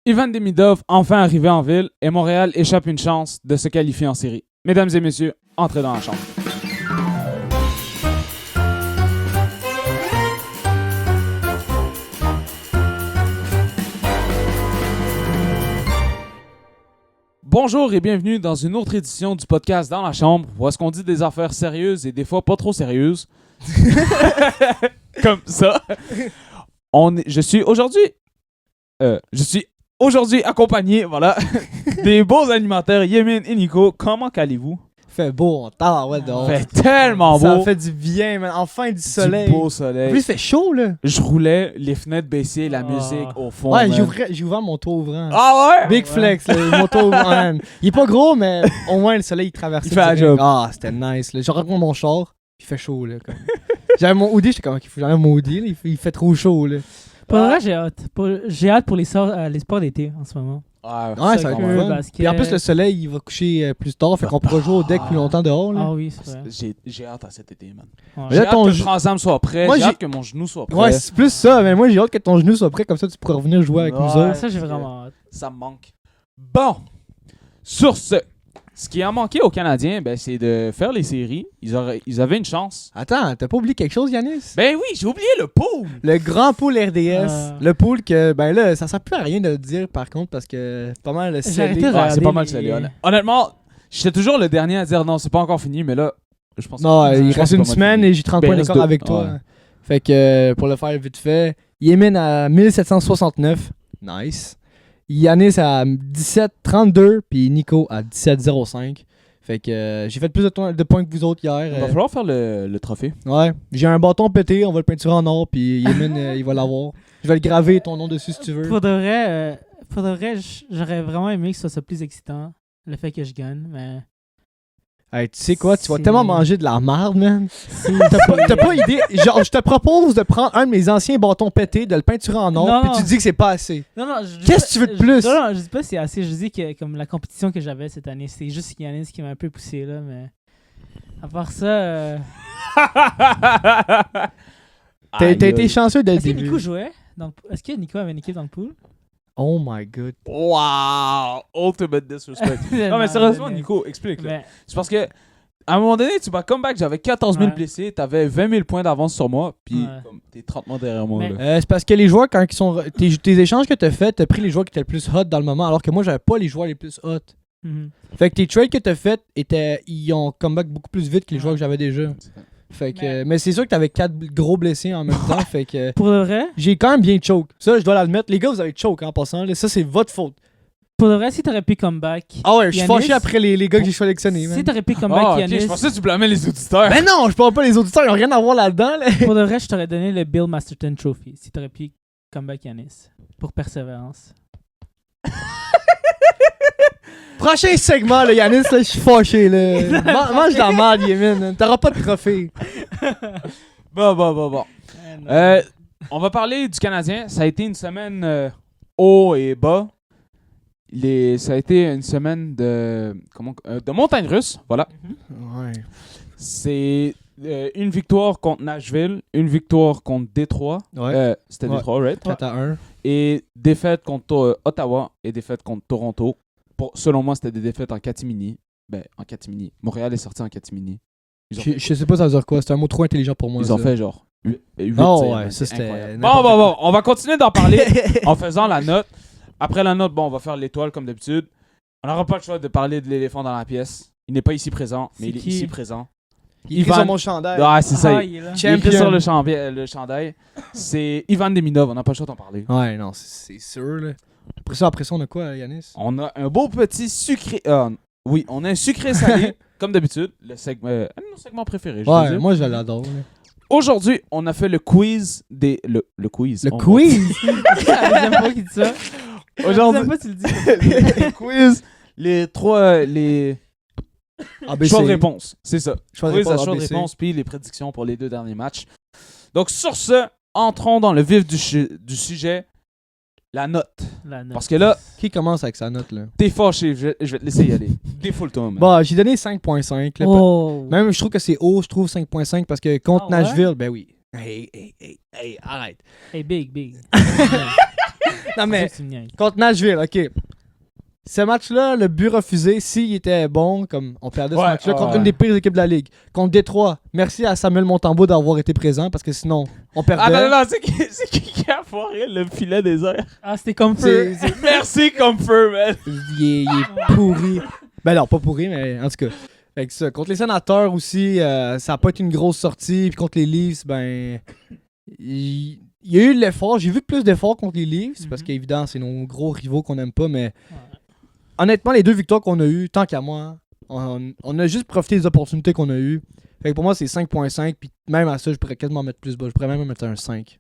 Ivan Demidov, enfin arrivé en ville, et Montréal échappe une chance de se qualifier en série. Mesdames et messieurs, entrez dans la chambre. Bonjour et bienvenue dans une autre édition du podcast Dans la chambre, où est-ce qu'on dit des affaires sérieuses et des fois pas trop sérieuses. Comme ça. Je suis aujourd'hui accompagné, voilà, des beaux animateurs Yémin et Nico. Comment allez-vous? Fait beau, on tard, ouais, dehors. Fait tellement beau. Ça fait du bien, man. Enfin du soleil. Du beau En soleil. plus, il fait chaud, là. Je roulais, les fenêtres baissées, la musique au fond. Ouais, man. j'ai ouvert mon toit ouvrant. Ah ouais? Big flex, là, mon toit ouvrant, man. Il est pas gros, mais au moins le soleil il traverse. Il fait la job. Ah, c'était nice, là. Je rentre mon char, puis il fait chaud, là. Comme. J'avais mon hoodie, j'étais comme, il faut que j'enlève mon hoodie, là. Il fait trop chaud, là. Pour vrai, j'ai hâte. J'ai hâte pour les sports d'été en ce moment. Ouais, Ouais, ça va être Soccer, fun. basket. Puis en plus, le soleil, il va coucher plus tard, fait qu'on pourra jouer au deck plus longtemps dehors, là. Ah oui, c'est vrai. J'ai hâte à cet été, man. Ouais. Mais J'ai là, hâte ton que le jeu- Transam soit prêt. Moi, J'ai j'ai- hâte que mon genou soit prêt. Ouais, c'est plus ça, mais moi, j'ai hâte que ton genou soit prêt, comme ça, tu pourras revenir jouer avec nous Ouais. autres. Ça, j'ai vraiment hâte. Ça me manque. Bon, sur ce qui a manqué aux Canadiens, ben, c'est de faire les séries. Ils avaient une chance. Attends, t'as pas oublié quelque chose, Yanis? Ben oui, j'ai oublié le pool. Le grand pool RDS, Ah. le pool que, ben là, ça sert plus à rien de le dire par contre parce que c'est pas mal le J'ai arrêté de scellé. Ouais, c'est regarder pas mal les- ça, honnêtement, j'étais toujours le dernier à dire non, c'est pas encore fini, mais là, je pense Non, je il pense reste que une c'est pas mal semaine fini. et j'ai 30 Ben, points il reste d'écart deux. avec toi. Ouais. Fait que, pour le faire vite fait, Yémin à 1769, nice. Yanis à 1732, puis Nico à 1705. Fait que j'ai fait plus de points que vous autres hier. Il va falloir faire le trophée. Ouais, j'ai un bâton pété, on va le peinturer en or, puis Yémin, il va l'avoir. Je vais le graver ton nom dessus si tu veux. Pour de vrai, j'aurais vraiment aimé que ce soit plus excitant, le fait que je gagne, mais... Hey, tu sais quoi, tu vas C'est- tellement manger de la merde, man. T'as pas idée. Genre, je te propose de prendre un de mes anciens bâtons pétés, de le peinturer en or, Non, puis non. tu dis que c'est pas assez. Non, non, Qu'est-ce que tu veux de plus? Non, je dis pas que c'est assez. Je dis que comme la compétition que j'avais cette année, c'est juste Yanis qui m'a un peu poussé, là, mais... À part ça... T'as été chanceux dès le Est-ce que début. Nico jouait? Est-ce que Nico avait une équipe dans le pool? Oh my god. Wow! Ultimate disrespect. Non, mais sérieusement, Nico, explique. là. Mais, C'est parce que, à un moment donné, tu vas comeback, j'avais 14 000 Ouais. blessés, t'avais 20 000 points d'avance sur moi, puis Ouais. comme, t'es 30 mois derrière moi. Mais- là. C'est parce que les joueurs, quand ils sont. Tes échanges que t'as fait, t'as pris les joueurs qui étaient le plus hot dans le moment, alors que moi, j'avais pas les joueurs les plus hot. mhm. Fait que tes trades que t'as fait, ils ont comeback beaucoup plus vite que les joueurs que j'avais déjà. Fait que. Mais c'est sûr que t'avais 4 gros blessés en même temps, fait que. Pour de vrai, J'ai quand même bien choke. Ça, je dois l'admettre. Les gars, vous avez choke en passant. Là. Ça, c'est votre faute. si t'aurais pu comeback... Ah ouais, je suis Yanis, fâché après les gars que j'ai sélectionnés. man. Si t'aurais pu comeback Ah, ok, Yanis, je pensais que tu blâmais les auditeurs. Ben non, je parle pas les auditeurs, ils ont rien à voir là-dedans. Là. pour de vrai, je t'aurais donné le Bill Masterton Trophy. Si t'aurais pu comeback Yanis. Pour persévérance. Prochain segment, là, Yanis, là, je suis fâché. Là. Mange de la merde, Yémin. T'auras pas de trophée. Bon. On va parler du Canadien. Ça a été une semaine haut et bas. Ça a été une semaine de montagne russe. Voilà. Ouais. C'est une victoire contre Nashville, une victoire contre Détroit. Ouais. C'était Ouais. Détroit, right? 4-1. Et défaite contre Ottawa et défaite contre Toronto. Selon moi, c'était des défaites en catimini. Ben, en catimini. Montréal est sorti en catimini. Je sais pas ça veut dire quoi. C'est un mot trop intelligent pour moi. Ils ont ça. fait genre 8 Oh, ouais, ça, c'était n'importe Bon, on va continuer d'en parler en faisant la note. Après la note, on va faire l'étoile comme d'habitude. On n'aura pas le choix de parler de l'éléphant dans la pièce. Il n'est pas ici présent, mais C'est il est qui? ici présent. Il est Ivan- sur mon chandail. Ah, c'est ça. Il est là. Il est écrit Champion. sur le chandail. C'est Ivan Demidov, on n'a pas le choix d'en parler. Ouais, non, c'est sûr. Là. Après ça, on a quoi, Yanis? On a un beau petit sucré. Oui, on a un sucré salé, comme d'habitude. Le segment préféré, je veux Ouais, dire. moi, je l'adore. là. Aujourd'hui, on a fait le quiz des. Le quiz. Le on va- quiz? C'est la deuxième fois qu'il dit ça. Aujourd'hui, La deuxième fois, tu le dis. le quiz. Les trois. Les ABC. choix de réponse. C'est ça. Choix de Quiz à réponse, choix de ABC. réponse, puis les prédictions pour les 2 derniers matchs. Donc, sur ce, entrons dans le vif du sujet. La note. La note. Parce que là, Qui commence avec sa note, là? t'es fâché. Je vais te laisser y aller. Défoule-toi, man. Bon, j'ai donné 5.5. là. Oh. Même, je trouve que c'est haut, je trouve 5.5 parce que contre Ah ouais? Nashville, ben oui. Hey, arrête. Hey, big. Non, mais Tu me niaises. contre Nashville, ok. Ce match-là, le but refusé, s'il était bon, comme on perdait ce Ouais, match-là contre ouais. une des pires équipes de la ligue. Contre Détroit, merci à Samuel Montembeau d'avoir été présent parce que sinon, on perdait. Ah non, c'est qui a foiré le filet des airs? Ah, c'était comme feu. Merci, Comfort, man. Il est pourri. Ben non, pas pourri, mais en tout cas. Fait que ça, contre les Sénateurs aussi, ça a pas été une grosse sortie. Puis contre les Leafs, ben. Il y a eu de l'effort. J'ai vu plus d'efforts contre les Leafs parce qu'évidemment, c'est nos gros rivaux qu'on aime pas. Mais honnêtement, les 2 victoires qu'on a eues, tant qu'à moi, on a juste profité des opportunités qu'on a eues. Fait que pour moi, c'est 5.5. Puis même à ça, je pourrais quasiment mettre plus bas. Je pourrais même mettre un 5.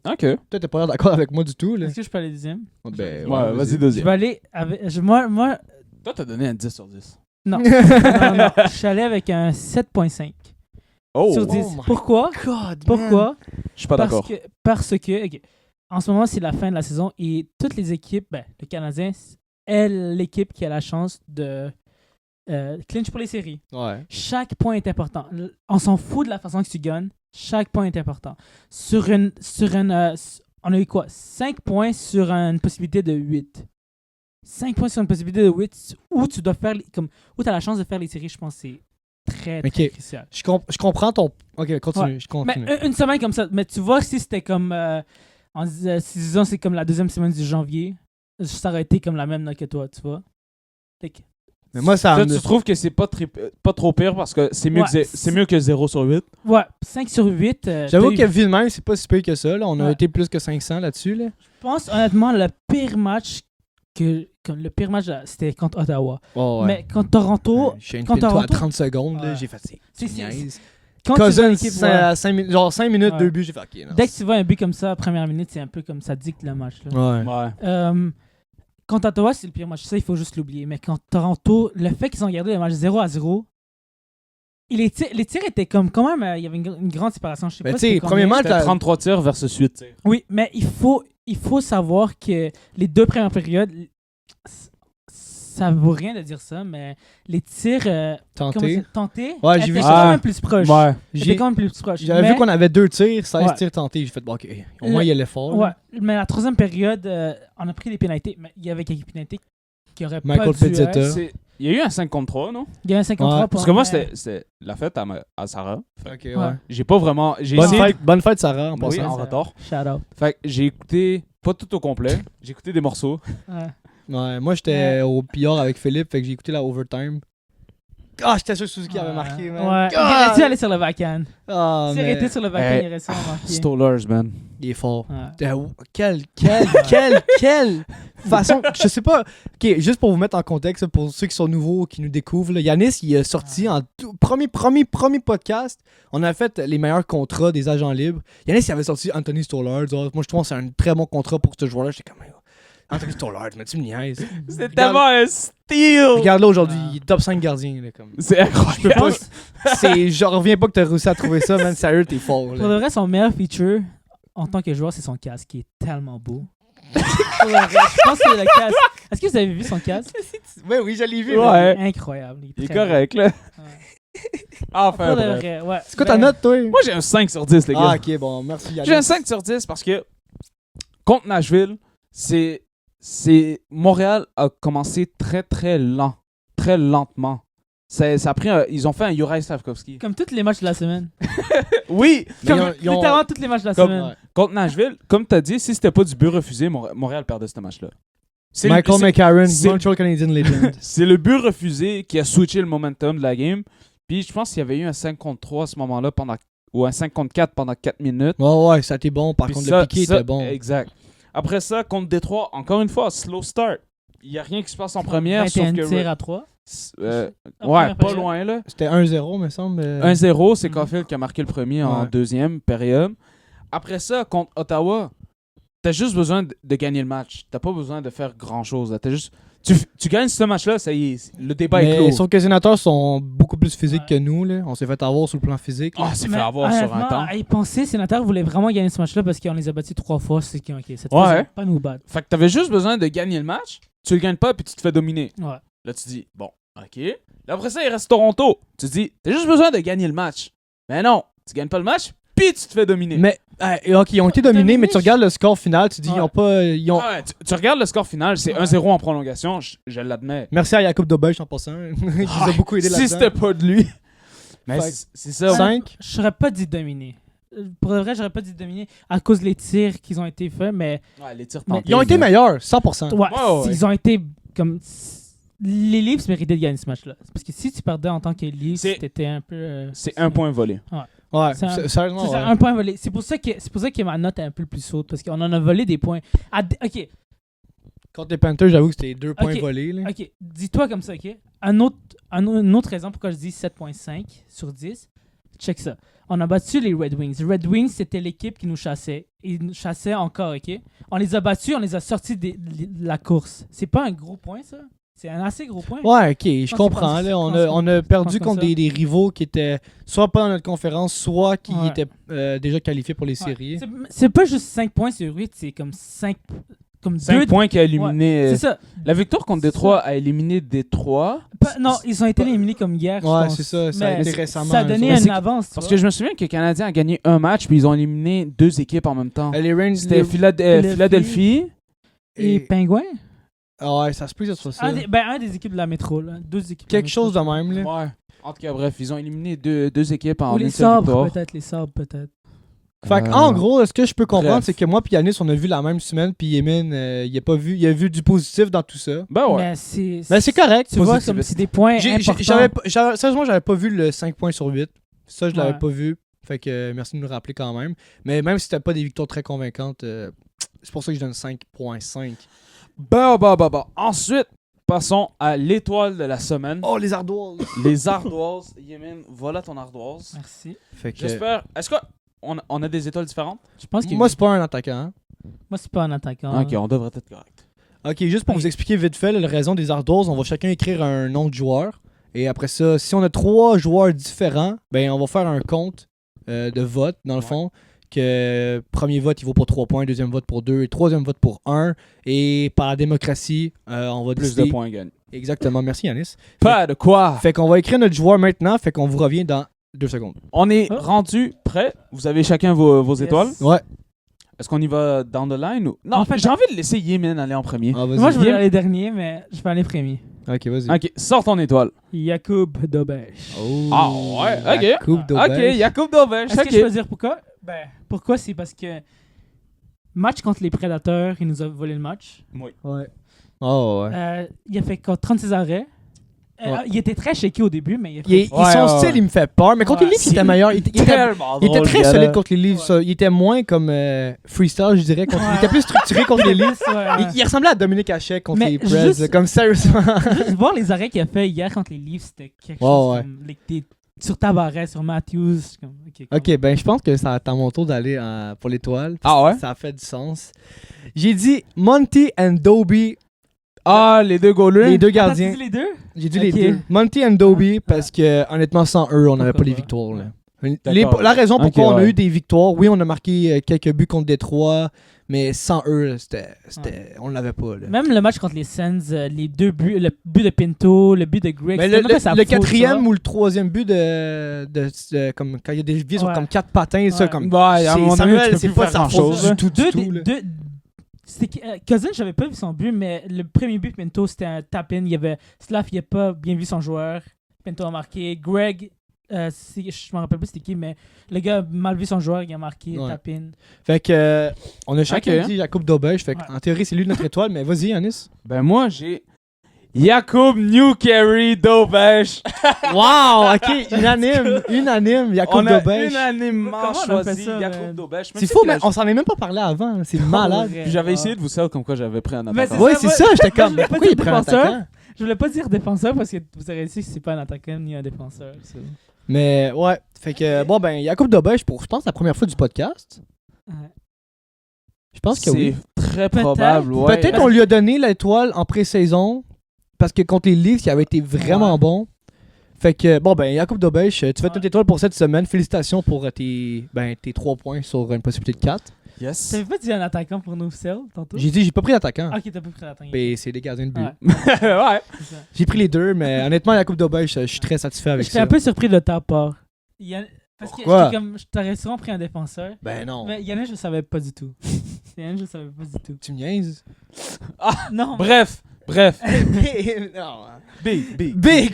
Ok. Toi, t'es pas d'accord avec moi du tout, là. Est-ce que je peux aller deuxième? Ben, Ouais, vas-y, Je deuxième. vais aller avec. Moi. Toi, t'as donné un 10 sur 10. Non. non. Je suis allé avec un 7.5 Oh, sur 10. Oh my Pourquoi? God, Pourquoi? je suis pas d'accord. Parce que ok, en ce moment, c'est la fin de la saison et toutes les équipes, le Canadien est l'équipe qui a la chance de clinch pour les séries. Ouais. Chaque point est important. On s'en fout de la façon que tu gagnes. Chaque point est important. On a eu quoi? 5 points sur une possibilité de 8. 5 points sur une possibilité de 8 où tu dois faire où tu as la chance de faire les séries, je pense que c'est très Ok. crucial. Je comprends ton. Ok, continue. Ouais. Je continue. Mais une semaine comme ça, mais tu vois si c'était comme si disons c'est comme la deuxième semaine du janvier, ça aurait été comme la même note que toi, tu vois. Fait que- Mais moi, ça. Toi, tu trouves que c'est pas trop pire parce que c'est mieux, Ouais, c'est mieux que 0 sur 8? Ouais, 5 sur 8. J'avoue que vu de même, c'est pas si pire que ça. Là. On a Ouais. été plus que 500 là-dessus. Là. Je pense honnêtement le pire match c'était contre Ottawa. Oh, Mais contre Toronto, Je suis une quand pile, toi, à Toronto- 30 secondes, là, Ouais. j'ai fait c'est. C'est- Tu c'est- niaises. quand tu vois Cousins, l'équipe, ouais. 5 minutes, Ouais. 2 buts, j'ai fait ok. Non, Dès que tu vois un but comme ça, première minute, c'est un peu comme ça dicte le match. Là. Ouais. Ouais. Contre Ottawa, c'est le pire match. Ça, il faut juste l'oublier. Mais quand Toronto, le fait qu'ils ont gardé le match 0-0, les tirs étaient comme quand même. Il y avait une grande séparation. Je sais Mais pas tu sais, c'était premier combien. match, C'était 33 tirs versus 8 tirs. Oui, mais il faut savoir que les 2 premières périodes, ça vaut rien de dire ça, mais les tirs tenté. tentés Ouais, j'ai vu étaient ça. quand même plus proches. Ouais. J'étais quand même plus proche. J'avais Mais- vu qu'on avait 2 tirs, 16 Ouais. tirs tentés. J'ai fait bon, ok. Au moins, il y a l'effort. Ouais, là. mais la troisième période, on a pris des pénalités, mais il y avait quelques pénalités qui auraient Michael pas dû Pezzetta. être. C'est- Il y a eu un 5 contre 3, non? Il y avait un 53 Ouais, pour Parce que moi, mais- c'était la fête à Sarah. Ok, Ouais. ouais. J'ai pas vraiment. J'ai essayé. Bonne fête, Sarah, en Oui, passant. en retard. Shout out. Fait que j'ai écouté, pas tout au complet, j'ai écouté des morceaux. Ouais. Ouais, moi, j'étais au Pillard avec Philippe, fait que j'ai écouté la overtime. Ah, j'étais sûr que Suzuki avait marqué, man. Ouais. Il Ah, aurait dû aller sur le backhand. Ah, S'il mais aurait été sur le backhand, Hey, il aurait sûrement marqué. Stolers, man. il est fort. Ouais. Quelle façon. Je sais pas. Ok, juste pour vous mettre en contexte, pour ceux qui sont nouveaux, qui nous découvrent, là, Yanis, il a sorti en premier podcast. On a fait les meilleurs contrats des agents libres. Yanis, il avait sorti Anthony Stolarz. Oh, moi, je trouve que c'est un très bon contrat pour ce joueur-là. J'étais comme, Anthony Stolarz, mais tu me niaises. C'était tellement un steal! Regarde-le aujourd'hui, il est top 5 gardien. Là, comme. C'est incroyable. Je reviens pas que t'as réussi à trouver ça, man. Sérieux, t'es fort. Pour Là. le vrai, son meilleur feature en tant que joueur, c'est son casque qui est tellement beau. Pour le vrai, je pense que c'est le casque. Est-ce que vous avez vu son casque? Ouais, oui, je l'ai vu. Ouais. Incroyable. Il est très correct, là. beau. Ouais. Enfin, Pour le bref. vrai, ouais. C'est quoi ta Ben, note, toi? Moi, j'ai un 5 sur 10, les gars. Ah, ok, bon, merci. Yanis. J'ai un 5 sur 10 parce que contre Nashville, c'est Montréal a commencé très très lentement. Ça a pris ils ont fait un Juraj Slavkovski. Comme tous les matchs de la semaine. Oui, Mais comme, ils ont- Littéralement tous les matchs de la Comme- semaine. Ouais. contre Nashville, comme tu as dit, si c'était pas du but refusé, Montréal perdait ce match-là. C'est le- Michael c'est- McCarron, c'est- Montreal Canadian Legend. C'est le but refusé qui a switché le momentum de la game. Puis je pense qu'il y avait eu un 5 contre 3 à ce moment-là ou un 5 contre 4 pendant 4 minutes. Ouais, ça a été bon. Par Puis contre, ça- le piqué ça- était bon. Exact. Après ça, contre Détroit, encore une fois, slow start. Il n'y a rien qui se passe en première, 21 sauf que... tirs à 3. Euh, En ouais, première pas période. loin, là. C'était 1-0, me semble. 1-0, c'est Mhm. Caulfield qui a marqué le premier en Ouais. deuxième période. Après ça, contre Ottawa, t'as juste besoin de gagner le match. T'as pas besoin de faire grand-chose. Là. T'as juste... tu gagnes ce match-là, ça y est, le débat est Mais clos. sauf que les sénateurs sont beaucoup plus physiques Ouais. que nous. Là. On s'est fait avoir sur le plan physique. là. Ah, c'est Mais fait avoir sur un honnêtement, temps. à y penser, Sénateur voulait vraiment gagner ce match-là parce qu'on les a battus 3 fois. C'est que, ok, cette Ouais. fois, ils vont pas nous battre. Fait que t'avais juste besoin de gagner le match. Tu le gagnes pas, puis tu te fais dominer. Ouais. Là, tu dis, bon, OK. Là, après ça, il reste Toronto. Tu te dis, t'as juste besoin de gagner le match. Mais non, tu gagnes pas le match, puis tu te fais dominer. Mais, ok, ils ont été dominés, Dominés, mais tu regardes le score final, tu dis, ils ont pas. Ah ouais, tu regardes le score final, c'est 1-0 en prolongation, je l'admets. Merci à Jacob Dobelch en passant. Il nous a beaucoup aidé Si là-dedans. c'était pas de lui. Mais Fait c'est ça. 5. Je serais pas dit dominer. Pour de vrai, j'aurais pas dit dominer à cause des tirs qu'ils ont été faits, mais Ouais, les tirs Mais tentés. Ils ont été meilleurs, 100%. ouais, ouais. ils ont été comme. Les Leafs méritaient de gagner ce match-là. Parce que si tu perdais en tant que Leafs, t'étais un peu. C'est un point volé. Ouais, C'est un- sérieusement, C'est ça, ouais. un point volé. C'est pour ça que ma note est un peu plus haute. Parce qu'on en a volé des points. Ok, Contre les Panthers, j'avoue que c'était 2 points Ok. volés. Là. ok. Dis-toi comme ça, ok? Une autre raison pourquoi je dis 7.5 sur 10. Check ça. On a battu les Red Wings. Les Red Wings, c'était l'équipe qui nous chassait. Ils nous chassaient encore, ok? On les a battus, on les a sortis de la course. C'est pas un gros point, ça? C'est un assez gros point. Ouais, ok, je pense comprends. que Là, je on a pense perdu comme contre ça. des rivaux qui étaient soit pas dans notre conférence, soit qui Ouais. étaient déjà qualifiés pour les Ouais. séries. C'est pas juste 5 points sur 8, c'est comme 5. Comme 5 2 points qui a éliminé. C'est ça. La victoire contre C'est Détroit a éliminé Détroit. Non, ils ont été éliminés comme hier. je Ouais, pense. c'est ça. Ça a Mais été récemment. Ça a donné Mais une c'est- avance. tu Parce vois. que je me souviens que le Canadien a gagné un match, puis ils ont éliminé 2 équipes en même temps. Les Rangers. C'était Philadelphie. Et Pingouins? Ah ouais, ça se peut que ce soit ça. Un des équipes de la métro. Là. 2 équipes. Quelque chose de même. Là. Ouais. En tout cas, bref, ils ont éliminé deux équipes en Ou une les seule sabres, victoire. peut-être. Les sabres, peut-être. Fait que, en Euh, gros, ce que je peux comprendre, bref. c'est que moi et Yanis, on a vu la même semaine, puis Yemin, il a vu du positif dans tout ça. Ben ouais. Mais c'est. Mais c'est correct. Tu vois, positiviste. comme c'est des points importants. Sérieusement, j'avais pas vu le 5 points sur 8. Ça, je l'avais Ouais. pas vu. Fait que merci de nous rappeler quand même. Mais même si c'était pas des victoires très convaincantes, c'est pour ça que je donne 5.5. Bah. Ensuite, passons à l'étoile de la semaine. Oh, les ardoises! Les ardoises. Yémen, voilà ton ardoise. Merci. Fait que, J'espère. Est-ce qu'on a des étoiles différentes? Je pense que. moi, c'est pas un attaquant. Hein? Moi, c'est pas un attaquant. Ok, on devrait être correct. Ok, juste pour Ok. vous expliquer vite fait la raison des ardoises, on va chacun écrire un nom de joueur. Et après ça, si on a 3 joueurs différents, ben on va faire un compte de vote, dans le fond. Que premier vote, il vaut pour 3 points, deuxième vote pour 2, et troisième vote pour 1. Et par la démocratie, on va Plus décider. de points gagnés. Exactement, merci Yanis. Pas de quoi. Fait qu'on va écrire notre joueur maintenant, fait qu'on vous revient dans 2 secondes. On est Oh. rendu prêt. Vous avez chacun vos Yes. étoiles. Ouais. Est-ce qu'on y va down the line ou. Non, En fait, j'ai envie de laisser Yémen aller en premier. Ah, vas-y. Moi, je voulais aller dernier, mais je vais aller premier. Ok, vas-y. Ok, sors ton étoile. Jakub Dobeš. Oh, Ah ouais, ok. la coupe Ok, d'Auberge. Jacob Dovesh. Est-ce Ok. que je peux dire pourquoi? Pourquoi? C'est parce que match contre les Prédateurs, il nous a volé le match. Ouais. Oh, ouais. Il a fait 36 arrêts. Ouais. Il était très shaky au début, mais il a fait... Son style, il me fait peur. Mais contre Ouais. les Leafs, il était meilleur. Il était Tellement il était drôle, très ce gars-là. solide contre les Leafs. ça. Il était moins comme freestyle, je dirais. Il était plus structuré contre les Leafs. Ouais. Il ressemblait à Dominique Hachek contre Mais les Preds. juste- Comme sérieusement. Juste voir les arrêts qu'il a fait hier contre les Leafs, c'était quelque Ouais, chose ouais. comme... sur Tabaret, sur Matthews. Ok, ben je pense que ça attend mon tour d'aller pour l'étoile. Ah ouais? Ça a fait du sens. J'ai dit Monty and Dobie, Ah, les deux goalers. les deux Attends, gardiens. tu dis les deux? J'ai dit Ok. les deux. Monty and Dobie parce que honnêtement sans eux, on n'avait pas Pourquoi les pas? victoires. Là. D'accord. La raison pourquoi Ok, on a ouais. eu des victoires, oui, on a marqué quelques buts contre Détroit, mais sans eux, on l'avait pas. Là. Même le match contre les Sens, les 2 buts, le but de Pinto, le but de Greg, Mais c'était même pas sa le faute, quatrième ça. ou le troisième but comme quand il y a des vies sur Ouais. comme 4 patins, ça Ouais. comme Ouais, à un moment donné, Samuel, tu peux c'est plus pas faire sa grand-chose, faute hein. du tout. Là. Cousins, j'avais pas vu son but, mais le premier but, Pinto, c'était un tap-in. Slav, il a pas bien vu son joueur. Pinto a marqué. Greg, je me rappelle plus c'était qui, mais le gars a mal vu son joueur, il a marqué, Ouais. tap-in. Fait que on a chacun Ok. dit Jacob Dobej, fait Ouais. en théorie c'est lui notre étoile, mais vas-y Anis. Ben moi, j'ai Jacob Newcarry Dovesh. Wow, ok, unanime, Jacob On a Dobej. unanimement Comment on a fait choisi ça, Jacob man? Dovesh. C'est fou, mais on s'en est même pas parlé avant, c'est malade. Ouais. Puis j'avais essayé de vous dire comme quoi j'avais pris un Mais attaquant. c'est Ouais, ça, c'est moi- ça, j'étais moi, comme, je mais l'ai pas pourquoi dit il prend un défenseur. attaquant? Je voulais pas dire défenseur parce que vous avez dit que c'est pas un attaquant ni un défenseur. ça. Mais ouais, fait que bon ben Jacob Dobej pour je pense la première fois du podcast. Ouais. Je pense que C'est oui. très Peut-être. probable, ouais. Peut-être on lui a donné l'étoile en pré-saison parce que contre les Leafs, il avait été vraiment Ouais. bon. Fait que bon ben Jacob Dobej, tu fais ton étoile pour cette semaine. Félicitations pour tes 3 points sur une possibilité de 4. Yes. T'avais pas dit un attaquant pour nous, Cell, tantôt? J'ai dit j'ai pas pris d'attaquant. Ok, t'as pas pris l'attaquant. Ben, c'est des gardiens de but. Ouais, ouais. c'est ça. J'ai pris les deux, mais honnêtement, Jacob Dobej, je suis très satisfait avec J'étais ça. un peu surpris de ta part. Parce que Pourquoi? je t'aurais sûrement pris un défenseur. Ben non. Mais Yannick, je savais pas du tout. Yannick, je savais pas du tout. Tu me niaises? Non. Bref. Non. Big. Big!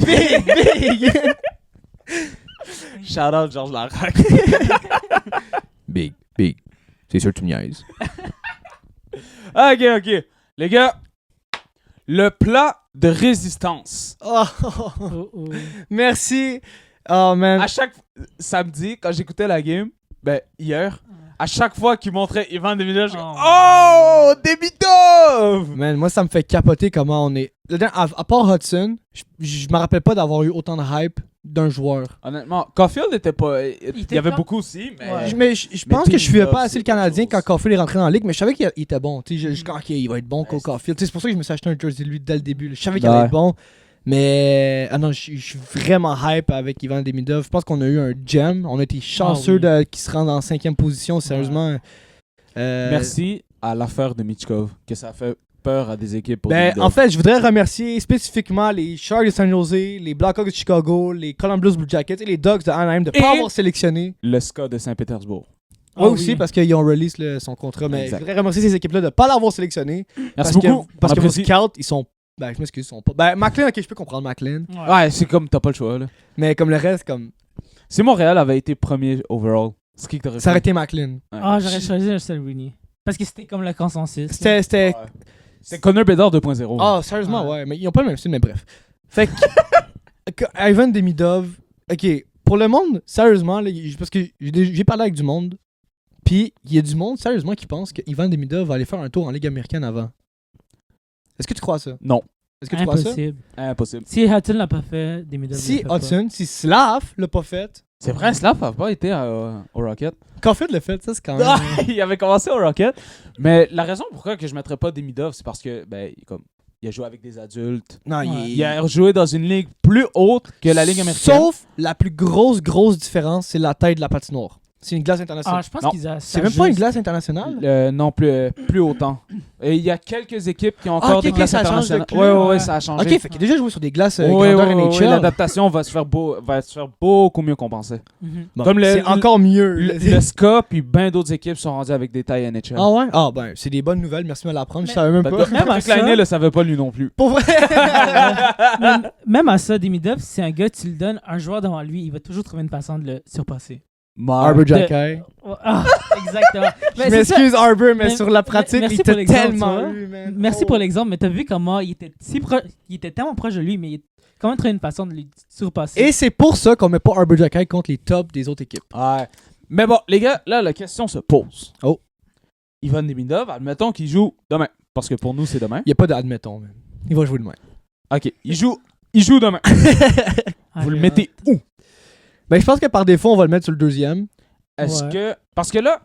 Shout out Georges Larac. Big. C'est sûr que tu me niaises. Ok. Les gars, le plat de résistance. Oh, Oh, oh. merci. Oh, man. À chaque samedi, quand j'écoutais la game, hier, à chaque fois qu'il montrait Ivan Demidov, je Oh. Oh, Demidov! Man, moi, ça me fait capoter comment on est. À part Hudson, je me rappelle pas d'avoir eu autant de hype d'un joueur. Honnêtement, Caulfield était pas. Il y avait quand- beaucoup aussi, mais. Ouais. Je pense que je suivais pas assez le c'est quelque Canadien chose. quand Caulfield est rentré dans la ligue, mais je savais qu'il était bon. Tu sais, ok, il va être bon, Ouais, Caulfield. Tu sais, c'est pour ça que je me suis acheté un jersey de lui dès le début. là. Je savais qu'il Ouais. allait être bon. Mais non, je suis vraiment hype avec Ivan Demidov. Je pense qu'on a eu un gem. On a été chanceux qu'il se rende en 5e position. Sérieusement. Merci à l'affaire de Michkov, que ça a fait peur à des équipes pour Ben, Demidov. en fait, je voudrais remercier spécifiquement les Sharks de San Jose, les Blackhawks de Chicago, les Columbus Blue Jackets et les Ducks de Anaheim de ne pas Et- avoir sélectionné. Le SCA de Saint-Pétersbourg. Moi Ah aussi, oui. parce qu'ils ont release son contrat. Mais Exact. je voudrais remercier ces équipes-là de ne pas l'avoir sélectionné. Merci beaucoup. Parce On que vos apprécie. scouts, ils sont. Ben, je m'excuse, ils sont pas. Ben, McLean, ok, je peux comprendre McLean. Ouais, c'est comme t'as pas le choix, là. Mais comme le reste, comme. Si Montréal avait été premier overall, c'est qui que t'aurais Ça aurait fait? été McLean. Ah, j'aurais choisi Russell Rooney. Parce que c'était comme le consensus. C'était. Ouais. C'est Connor Bedard 2.0. Ah, sérieusement, Ouais. ouais. Mais ils ont pas le même style, mais bref. Fait que. Ivan Demidov. Ok, pour le monde, sérieusement, là, parce que j'ai parlé avec du monde. Puis, il y a du monde, sérieusement, qui pense que Ivan Demidov va aller faire un tour en Ligue américaine avant. Est-ce que tu crois ça? Non, Est-ce que tu crois ça? Impossible. impossible. Si Hudson l'a pas fait, des médailles. Si Hudson, si Slav l'a pas fait, C'est vrai, Slav n'a pas été au Rocket. Caulfield l'a fait, ça c'est quand même. Il avait commencé au Rocket. Mais la raison pourquoi que je mettrais pas Demidov, c'est parce que il a joué avec des adultes. Non, Ouais. Il a joué dans une ligue plus haute que la ligue américaine. Sauf la plus grosse différence, c'est la taille de la patinoire. C'est une glace Ah, internationale. je pense Non. qu'ils ont. C'est même pas une glace internationale? Non, plus autant. Et il y a quelques équipes qui ont encore ok, des ok, glaces ça change de internationales. club. Ouais, Ouais. ça a changé. Ok, fait qu'il a déjà joué sur des glaces Oui, grandeur oui, NHL. l'adaptation va se faire beaucoup mieux qu'on pensait. Mhm. Bon, Comme c'est encore mieux. Le SCA puis bien d'autres équipes sont rendues avec des tailles NHL. Ah ouais? Ah ben, c'est des bonnes nouvelles, merci de me l'apprendre, je Mais- savais même pas. Même à Patrick Laine ça- le savait pas lui non plus. Pour vrai? Même à ça, Demidov, si c'est un gars, tu le donnes un joueur devant lui, il va toujours trouver une façon de le surpasser. Arbor Jacky. Ah, exactement. Je Mais c'est m'excuse Arbor, mais Mais- sur la pratique, merci il pour t'a l'exemple, tellement tu vois. eu, man. Merci Oh. pour l'exemple, mais t'as vu comment il était il était tellement proche de lui, mais il a quand même trouvé une façon de lui surpasser. Et c'est pour ça qu'on met pas Arbor Jacky contre les tops des autres équipes. Ouais. Mais bon, les gars, là, la question se pose. Oh. Ivan Demidov, admettons qu'il joue demain. Parce que pour nous, c'est demain. Il n'y a pas d'admettons, man. Il va jouer demain. Ok, il joue demain. Ah, Vous le j'ai mettez hâte. où? Ben, je pense que par défaut, on va le mettre sur le deuxième. Est-ce Ouais. que... Parce que là,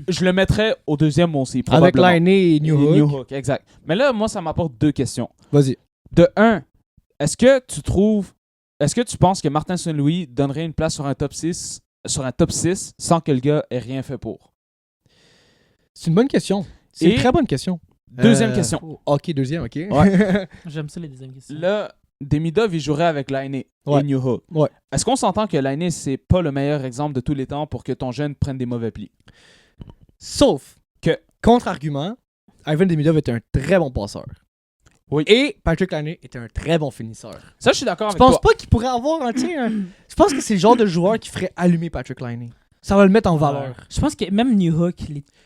je le mettrais au deuxième aussi, Avec probablement. Laine et New Et Hook. exact. Mais là, moi, ça m'apporte deux questions. Vas-y. De un, est-ce que tu penses que Martin Saint-Louis donnerait une place sur un top 6 sans que le gars ait rien fait pour? C'est une bonne question. C'est Et- une très bonne question. Deuxième question. Ok, deuxième, ok. Ouais. J'aime ça les deuxièmes questions. Là, Demidov, il jouerait avec Laine Ouais. et New Hook. Ouais. Est-ce qu'on s'entend que Laine, c'est pas le meilleur exemple de tous les temps pour que ton jeune prenne des mauvais plis? Sauf Que- contre-argument, Ivan Demidov était un très bon passeur. Oui. Et Patrick Laine était un très bon finisseur. Ça, je suis d'accord Je avec pense toi. pas qu'il pourrait avoir un, tu sais, je pense que c'est le genre de joueur qui ferait allumer Patrick Laine. Ça va le mettre en valeur. Je pense que même New Hook,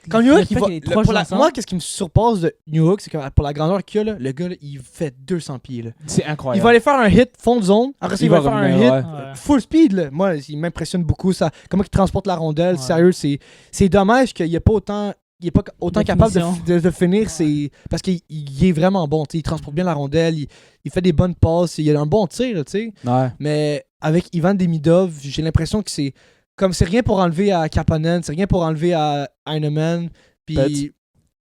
Quand le New Hook, fait il va, que les trois pour jouent ensemble- moi, qu'est-ce qui me surpasse de New Hook, c'est que pour la grandeur qu'il a, là, le gars, là, il fait 200 pieds. Là. C'est Il incroyable. va aller faire un hit fond de zone, après ça, il va faire un revenir, hit ouais. Ouais. full speed. Là. Moi, il m'impressionne beaucoup. Ça, comment il transporte la rondelle. Ouais. Sérieux, c'est dommage qu'il n'y ait pas autant. Il est pas autant De capable finition. de finir, Ouais. parce qu'il est vraiment bon. Tu sais, il transporte bien la rondelle, il fait des bonnes passes, il a un bon tir. Tu sais. Ouais. Mais avec Ivan Demidov, j'ai l'impression que c'est comme c'est rien pour enlever à Kapanen, c'est rien pour enlever à Heinemann. Puis Pets.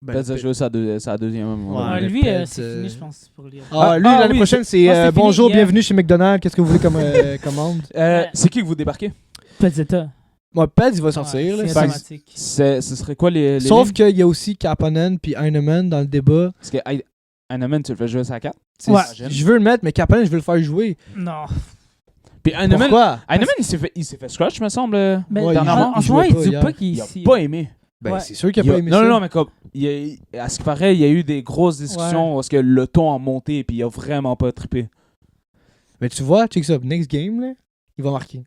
ben, Peut-être a joué sa deuxième. Ouais, Ouais, le lui, Pets, c'est fini, je pense, pour lui. Ah, lui, Ah, l'année oui, prochaine, c'est je pense que c'est fini bonjour, hier. bienvenue chez McDonald's. Qu'est-ce que vous voulez comme commande? C'est qui que vous débarquez? Pezzetta. Moi, Peds, il va sortir. Ouais, là. c'est Fait- automatique. Ce serait quoi les Sauf lignes? qu'il y a aussi Kapanen puis Heinemann dans le débat. Parce que Heinemann, tu le fais jouer à 4. C'est- Ouais. Je veux le mettre, mais Kapanen, je veux le faire jouer. Non. Puis Heinemann, Pourquoi? il s'est fait scratch, me semble. Mais Ouais, dernièrement, en ce moment, jouait il pas dit hier. pas qu'il. Il a pas aimé. Ben, Ouais. c'est sûr qu'il a pas aimé non, ça. non, mais comme, à ce qui paraît, il y a eu des grosses discussions parce que le ton a monté et puis il a vraiment pas trippé. Mais tu vois, check ça. Next game, là, il va marquer.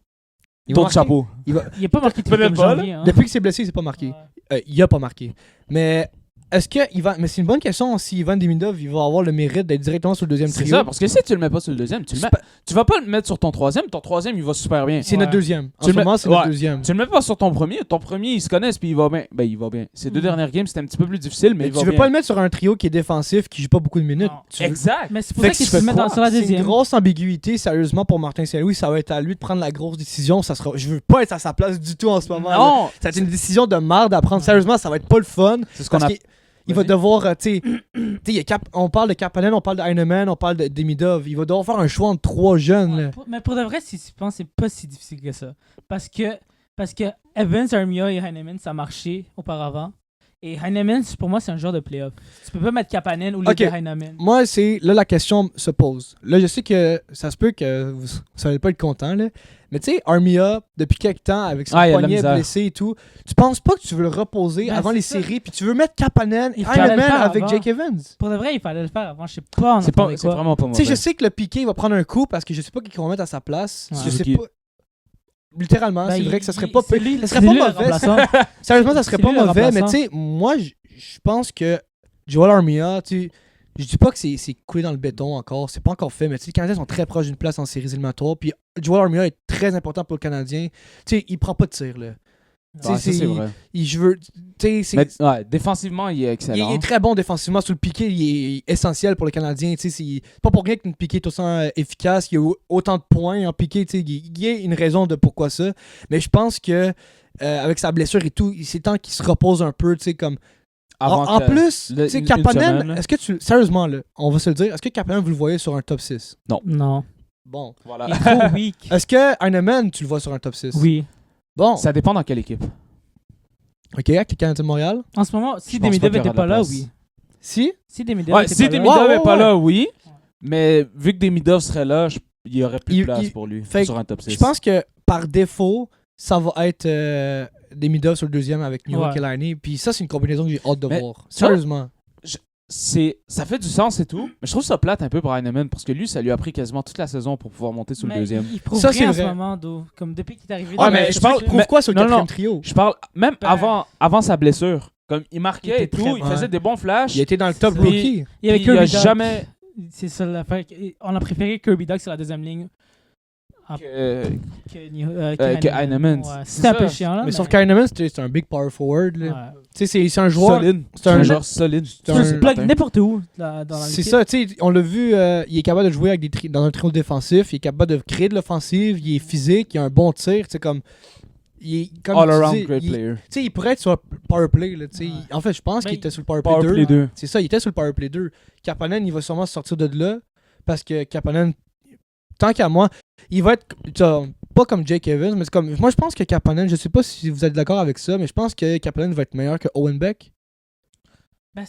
Il va Ton marquer. chapeau. Il a pas marqué Peut-être comme pas, là. janvier. Hein. Depuis qu'il s'est blessé, il s'est pas marqué. Ouais. Il a pas marqué. Mais est-ce que Ivan... Mais c'est une bonne question si Ivan Demidov il va avoir le mérite d'être directement sur le deuxième C'est trio. ça, parce que si tu le mets pas sur le deuxième, tu vas pas le mettre sur ton troisième il va super bien. C'est notre Ouais. deuxième. En Tu ce le moment, mets- c'est notre ouais. deuxième. Tu le mets pas sur ton premier ils se connaissent puis il va bien. Ben il va bien. Ces deux Mhm. dernières games, c'était un petit peu plus difficile, mais Mais il va tu veux bien. pas le mettre sur un trio qui est défensif, qui joue pas beaucoup de minutes. Non. Tu veux- Exact. Mais c'est pour Fait ça que qu'il tu se fais met quoi? sur la C'est une deuxième. grosse ambiguïté, sérieusement, pour Martin Saint-Louis. Ça va être à lui de prendre la grosse décision. Ça sera... Je veux pas être à sa place du tout en ce moment. là. Non, Ça va être une décision de merde à prendre. Ouais. Sérieusement, ça va être pas le fun. c'est ce qu'on Parce a. qu'il va Vas-y. devoir, tu sais, il y a on parle de Kapanen, on parle de Heinemann, on parle de Demidov. Il va devoir faire un choix entre trois jeunes. Ouais, là. mais pour de vrai, si tu penses, c'est pas si difficile que ça. Parce que Evans, Armia et Heinemann, ça a marché auparavant. Et Heinemann, pour moi, c'est un joueur de playoff. Tu peux pas mettre Kapanen ou les Ok. deux Heinemann. Moi, là, la question se pose. Là, je sais que ça se peut que vous allez pas être content, là. Mais tu sais, Armia, depuis quelques temps, avec son Ah, il y a de la poignet misère. blessé et tout, tu penses pas que tu veux le reposer Ben, avant c'est les ça. séries, puis tu veux mettre Kapanen et Il fallait le Heinemann faire avec avant. Jake Evans? Pour de vrai, il fallait le faire avant. Je sais pas en C'est attendait quoi. vraiment pas Tu mauvais. sais, je sais que le Piqué va prendre un coup parce que je sais pas qui va mettre à sa place. Ouais. Je sais Suzuki. pas. Littéralement, Ben, c'est vrai que ça serait pas c'est pire. lui- Ça c'est serait pas lui le mauvais. remplaçant. Sérieusement, ça serait C'est pas lui le mauvais, mais tu remplaçant. sais, moi, je pense que Joel Armia, tu sais, je dis pas que c'est coulé dans le béton encore, c'est pas encore fait, mais tu sais, les Canadiens sont très proches d'une place en séries éliminatoires, puis Joel Armia est très important pour le Canadien. Tu sais, il prend pas de tir, là. Tu sais, Ouais, ça, c'est vrai. je veux, tu sais, c'est- Mais, ouais, défensivement, il est il excellent. est très bon défensivement. Sur le piqué, il est essentiel pour les Canadiens. Tu sais, c'est pas pour rien que notre piqué est autant efficace. Il y a autant de points en piqué. Tu sais, il y a une raison de pourquoi ça. Mais je pense que avec sa blessure et tout, c'est temps qu'il se repose un peu. Tu sais, comme Avant en que- plus, tu sais, une Kapanen, semaine, là. est-ce que sérieusement là, on va se le dire, est-ce que Kapanen vous le voyez sur un top 6? Non. Bon. Voilà. Il est trop weak. Est-ce que Heinemann, tu le vois sur un top 6? Oui. Bon. Ça dépend dans quelle équipe. Ok, avec le Canadien de Montréal. En ce moment, si Je pense Demidov pas qu'il y était aura pas de la là, place. oui. Si? Si Demidov Ouais, était si pas là. Demidov Ouais, est pas ouais. là, oui. Mais vu que Demidov serait là, il y aurait plus de place pour lui fait sur un top 6. Je pense que par défaut, ça va être Demidov sur le deuxième avec New York Ouais. et Laine. Puis ça, c'est une combinaison que j'ai hâte de Mais voir. ça- Sérieusement. Ça fait du sens et tout, mais je trouve ça plate un peu pour Heinemann parce que lui, ça lui a pris quasiment toute la saison pour pouvoir monter sur le Mais deuxième. Il prouve Ça, rien en c'est ce vrai. moment, Do. Comme depuis qu'il est arrivé. Ouais, dans mais la- je parle- Prouve mais- quoi sur le non, quatrième non. trio? Je parle même Ben- avant sa blessure. Comme il marquait Il et était tout, très il bon. faisait des bons flashs. Il a été dans le top Puis- rookie. Il y avait puis il a Kirby Dach. jamais C'est ça l'affaire. On a préféré Kirby Dach sur la deuxième ligne que Heinemann. Ouais, C'est c'était un peu ça. chiant là. Mais sauf qu'Heinemann, c'est un big power forward. là. Ouais. Tu sais, c'est un joueur. solide. c'est un- joueur solide. c'est Tu un- peux se plug n'importe où dans la C'est l'équipe. ça, tu sais, on l'a vu, il est capable de jouer avec dans un trio défensif, il est capable de créer de l'offensive, il est physique, il a un bon tir, tu sais, comme. Comme All tu around dis, great il- player. Tu sais, il pourrait être sur le powerplay. Là, tu sais. Ouais. En fait, je pense Ben, qu'il était sur le powerplay Power 2. play 2. C'est ça, il était sur le powerplay 2. Kapanen, il va sûrement sortir de là parce que Kapanen, tant qu'à moi, il va être pas comme Jake Evans, mais c'est comme. Moi, je pense que Kapanen, je sais pas si vous êtes d'accord avec ça, mais je pense que Kapanen va être meilleur que Owen Beck. Ben,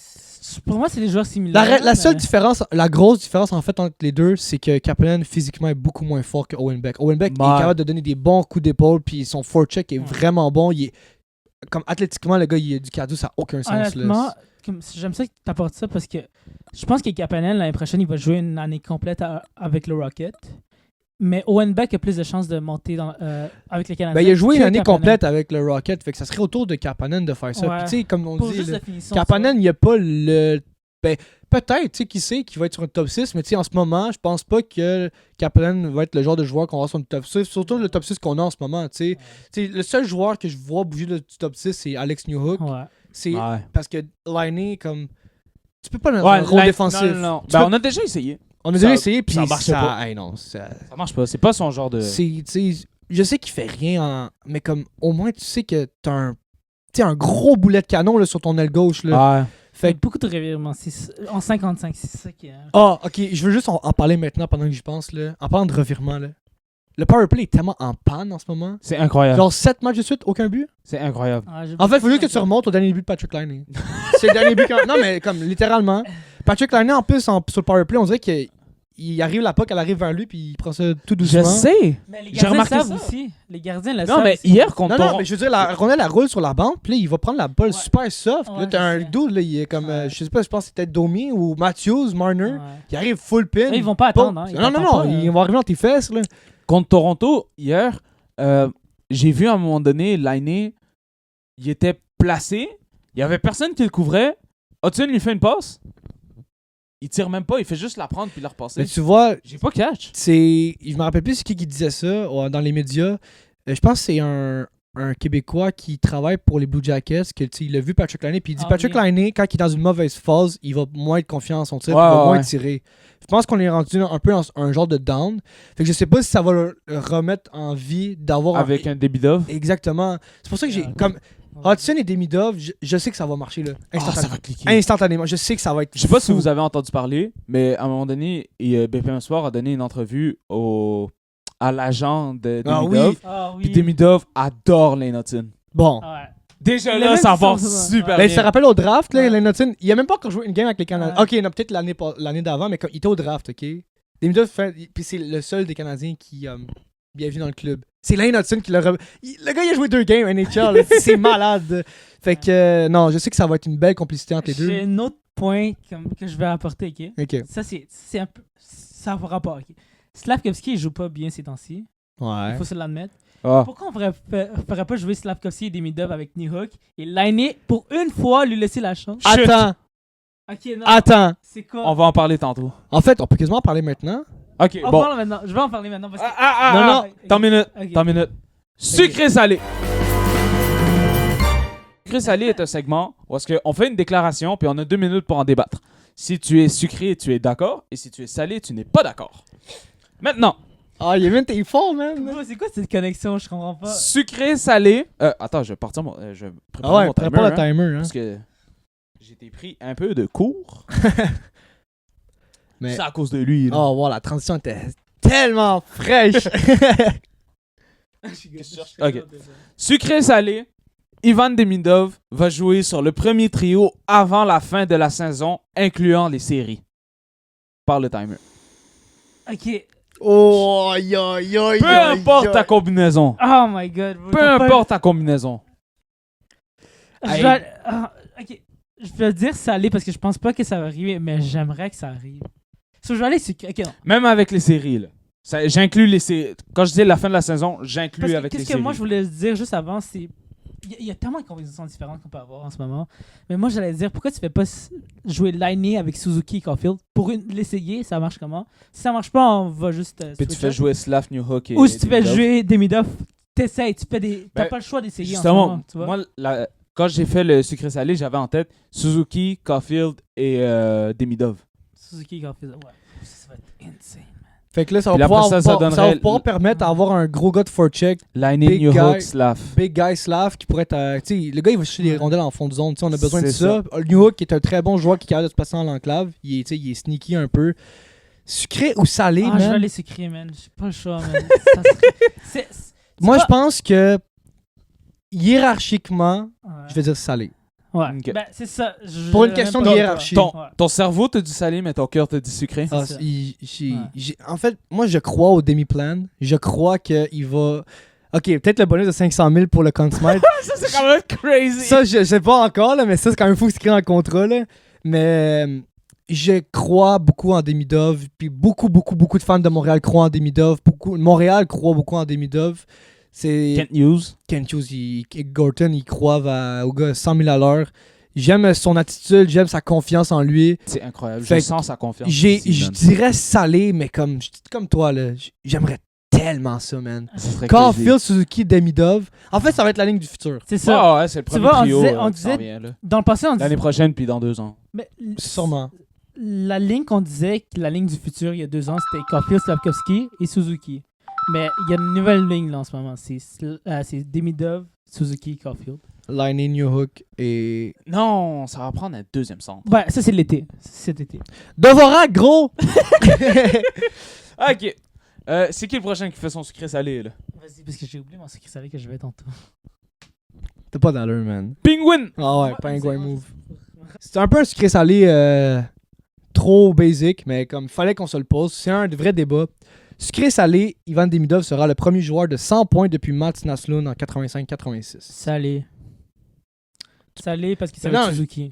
pour moi, c'est des joueurs similaires. La seule mais- différence, la grosse différence en fait entre les deux, c'est que Kapanen physiquement est beaucoup moins fort que Owen Beck. Owen Beck Ouais. est capable de donner des bons coups d'épaule, puis son forecheck est Ouais. vraiment bon. Il est, comme athlétiquement, le gars, il est du cadeau, ça n'a aucun sens. Honnêtement, Là. j'aime ça que tu apportes ça parce que je pense que Kapanen, l'année prochaine, il va jouer une année complète avec le Rocket. Mais Owen Beck a plus de chances de monter avec les Canadiens. Ben, il a joué une que année Kapanen. complète avec le Rocket, fait que ça serait autour de Kapanen de faire ça. Ouais. Puis tu sais, comme on Pour dit, juste là, la finition. Kapanen, il n'y a pas le. Ben, peut-être, tu sais, qui sait, qui va être sur un top 6, mais tu sais, en ce moment, je pense pas que Kapanen va être le genre de joueur qu'on va avoir sur le top 6, surtout le top 6 qu'on a en ce moment, tu sais. Tu sais, le seul joueur que je vois bouger du top 6, c'est Alex Newhook. Ouais. C'est Ouais. parce que Laine, comme. Tu peux pas dans Ouais, un rôle like- défensif. non, non, non. Tu Ben, peux- on a déjà essayé. On a déjà ça- essayé, puis ça marchait pas. Hey, non, ça. Ça marche pas. C'est pas son genre de. Tu sais, je sais qu'il fait rien, mais comme au moins tu sais que t'as un. Tu sais, un gros boulet de canon là, sur ton aile gauche. Là. Ouais. Fait que- Beaucoup de revirements. En 55, c'est ça qui est. Ah, ok, je veux juste en parler maintenant pendant que j'y pense. Là. En parlant de revirement, là. Le powerplay est tellement en panne en ce moment. C'est incroyable. Genre 7 matchs de suite, aucun but. C'est incroyable. En fait, il faut juste que tu remontes au dernier but de Patrick Laine. C'est le dernier but. Non, mais comme littéralement. Patrick Laine, en plus, sur le powerplay, on dirait qu'il il arrive la puck, elle arrive vers lui, puis il prend ça tout doucement. Je sais. Mais les J'ai gardiens remarqué savent ça. aussi. Les gardiens le savent. Non, mais aussi. hier contre Non, Toronto. mais je veux dire, la rondelle, elle roule sur la bande, puis là, il va prendre la balle super soft. Ouais, là, t'as un je sais. dude, là, il est comme, Ouais. je sais pas, je pense que c'était Domi ou Matthews, Marner, Ouais. qui arrive full pin. Eux, ils vont pas attendre. Hein. Ils Non, non, t'attendent non, pas, ils vont arriver dans tes fesses, là. Contre Toronto, hier, j'ai vu à un moment donné, Lainé, il était placé. Il y avait personne qui le couvrait. Hudson lui fait une passe. Il tire même pas, il fait juste la prendre puis la repasser. Mais tu vois, J'ai pas catch. je me rappelle plus c'est qui disait ça dans les médias. Je pense que c'est un Québécois qui travaille pour les Blue Jackets, que il a vu Patrick Laine, puis il dit Patrick oui. Laine, quand il est dans une mauvaise phase, il va moins être confiant en son tir, Ouais, il va moins ouais. tirer. Je pense qu'on est rendu un peu dans un genre de down. Fait que je sais pas si ça va le remettre en vie d'avoir Avec un débit d'offre. Exactement. C'est pour ça que j'ai Ouais. comme Hudson et Demidov, je sais que ça va marcher là. Ah, ça va cliquer. Instantanément, je sais que ça va être Je sais pas si fou. vous avez entendu parler, mais à un moment donné, BPM Sport a donné une entrevue à l'agent de Ah Demidov. oui. Ah oui. Puis Demidov adore Lane Hudson. Bon. Ouais. Déjà Les là, mecs ça qui va sont- super Ben, bien. tu te rappelles au draft, là, Ouais. Lane Hudson, il a même pas encore joué une game avec les Canadiens. Ouais. Ok, non, peut-être l'année d'avant, mais il était au draft, ok? Demidov puis c'est le seul des Canadiens qui bienvenue dans le club. C'est Lane Hudson qui l'a le gars, il a joué 2 games NHL, là, c'est malade. Fait que, non, je sais que ça va être une belle complicité entre les deux. J'ai un autre point que je vais apporter, ok? Ok. Ça, c'est un peu... Ça va rapport, ok? Slavkovski, il joue pas bien ces temps-ci. Ouais. Il faut se l'admettre. Ah. Pourquoi on ferait pas jouer Slavkovski et Demidov avec Nihuk et Lainé pour une fois lui laisser la chance? Chut. Ok, non. Attends. C'est quoi? On va en parler tantôt. En fait, on peut quasiment en parler maintenant. Ok, On bon. parle maintenant. Je vais en parler maintenant parce que... Non, non. Ok. Tant minute. Ok. Tant minute. Sucré salé. Sucré salé est un segment où on fait une déclaration puis on a 2 minutes pour en débattre. Si tu es sucré, tu es d'accord. Et si tu es salé, tu n'es pas d'accord. Maintenant, Ah, Yémin, t'es fort, man. Bro, c'est quoi cette connexion? Je comprends pas. sucré salé. Attends, je vais partir je vais préparer Ah ouais, mon timer. prépare le hein, timer, hein. parce que j'ai été pris un peu de cours. Mais... C'est à cause de lui. là. Oh, wow, la transition était tellement fraîche. Ok. Sucré salé. Ivan Demidov va jouer sur le premier trio avant la fin de la saison, incluant les séries. Par le timer. Ok. Oh, aïe, aïe, aïe. Peu importe ta combinaison. Oh my god. Bro, Peu t'as pas- importe ta combinaison. Je vais... ok. Je vais dire salé parce que je pense pas que ça va arriver, mais j'aimerais que ça arrive. So, je vais aller sucré. Ok, non. Même avec les séries. Là. J'inclus les séries. Quand je dis la fin de la saison, j'inclus Parce que avec les qu'est-ce que séries. moi je voulais dire juste avant, c'est. Il y a tellement de combinaisons différentes qu'on peut avoir en ce moment. Mais moi j'allais dire, pourquoi tu fais pas jouer Lainé avec Suzuki et Caulfield pour l'essayer, ça marche comment? Si ça marche pas, on va juste. Puis tu switch fais up. jouer Slav Newhook et Ou si tu fais Demidov. jouer Demidov, t'essayes, tu fais des. T'as Ben, pas le choix d'essayer en ce Justement, moment, tu vois. moi, quand j'ai fait le sucré salé, j'avais en tête Suzuki, Caulfield et Demidov. Suzuki et Caulfield, ouais. Ça va être insane. Fait que là, ça Puis va après pouvoir, ça ça donnerait va pouvoir permettre d'avoir un gros gars de forecheck, Lainé, Big Newhook, guy. Slav. big guy Slav qui pourrait être. Tu sais, le gars, il va chercher des Ouais. rondelles en fond de zone. Tu sais, on a besoin de C'est ça. New Hook qui est un très bon joueur qui est capable de se passer en l'enclave. Tu sais, il est sneaky un peu. Sucré ou salé, Ah, je vais man? aller sucré, man. J'ai pas le choix, man. Ça serait- Moi, tu je pense que hiérarchiquement, Ouais. je vais dire salé. Ouais. Ok. Ben, c'est ça. Pour une question de Même pas- hiérarchie. Ouais. Ton cerveau te dit salé, mais ton cœur te dit sucré. Ah, ça. en fait, moi, je crois au demi-plan. Je crois qu'il va. Ok, peut-être le bonus de 500 000 pour le Conn Smythe. Ça, c'est quand même crazy. Ça, je sais pas encore, là, mais ça, c'est quand même fou ce qu'il y a dans le contrat. Là. Mais je crois beaucoup en Demidov. Puis beaucoup de fans de Montréal croient en Demidov. Montréal croit beaucoup en Demidov. C'est Kent Hughes. Kent Hughes, Gorton, ils croient au gars 100 000 à l'heure. J'aime son attitude, j'aime sa confiance en lui. C'est incroyable. Fait Je que sens sa confiance. Je ici, man. dirais salé, mais comme toi, là, j'aimerais tellement ça, man. Ça serait crazy. Caulfield, Suzuki, Demidov. En fait, ça va être la ligne du futur. C'est ça. Ah ouais, c'est le premier vois, on trio disait- on qui s'en disait- vient, là. Dans le passé, on L'année disait. prochaine, puis dans 2 ans. Mais Sûrement. la ligne qu'on disait, que la ligne du futur il y a 2 ans, c'était Caulfield, Slavkovski et Suzuki. Mais il y a une nouvelle ligne là en ce moment. C'est Demidov, Suzuki, Caulfield. Lainé, New Hook et. Non, ça va prendre un deuxième centre. Ouais, ça c'est l'été. C'est cet été. Devorak, gros! Ok. C'est qui le prochain qui fait son sucré salé, là? Vas-y, parce que j'ai oublié mon secret salé que je vais tantôt. T'as pas d'allure, man. Penguin! Ah ouais, pingouin move. C'est un peu un sucré salé trop basic, mais comme fallait qu'on se le pose. C'est un vrai débat. Sucré-salé, Ivan Demidov sera le premier joueur de 100 points depuis Mats Naslund en 85-86. Salé. Salé parce qu'il Mais savait non, Suzuki.